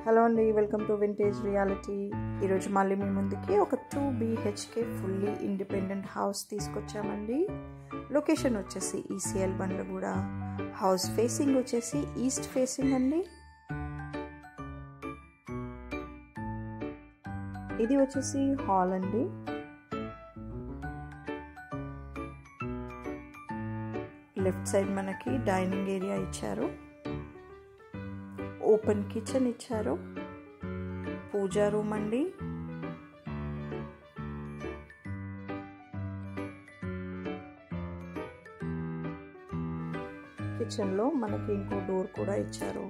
Hello అండి, welcome to vintage reality. ఈరోజు మళ్ళీ మీ ముందుకి ఒక 2 BHK ఫుల్లీ ఇండిపెండెంట్ హౌస్ తీసుకొచ్చామండి. లొకేషన్ వచ్చేసి ECL బండ్లగూడ. హౌస్ ఫేసింగ్ వచ్చేసి ఈస్ట్ ఫేసింగ్ అండి. ఇది వచ్చేసి హాల్ అండి. లెఫ్ట్ సైడ్ మనకి డైనింగ్ ఏరియా ఇచ్చారు, ఓపెన్ కిచెన్ ఇచ్చారు, పూజా రూమ్ అండి. కిచెన్లో మనకి ఇంకో డోర్ కూడా ఇచ్చారు.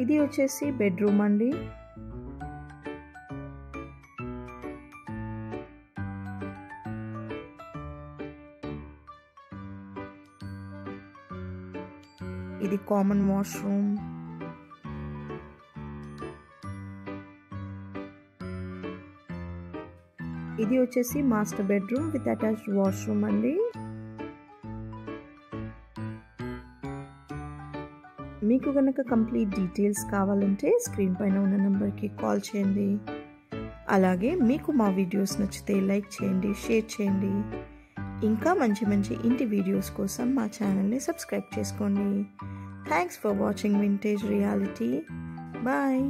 ఇది వచ్చేసి బెడ్రూమ్ అండి. ఇది కామన్ వాష్రూమ్. ఇది వచ్చేసి master bedroom with attached washroom అండి. మీకు కనుక కంప్లీట్ డీటెయిల్స్ కావాలంటే స్క్రీన్ పైన ఉన్న నెంబర్కి కాల్ చేయండి. అలాగే మీకు మా వీడియోస్ నచ్చితే లైక్ చేయండి, షేర్ చేయండి. ఇంకా మంచి మంచి ఇంటి వీడియోస్ కోసం మా ఛానల్ని సబ్స్క్రైబ్ చేసుకోండి. Thanks for watching Vintage Reality. Bye.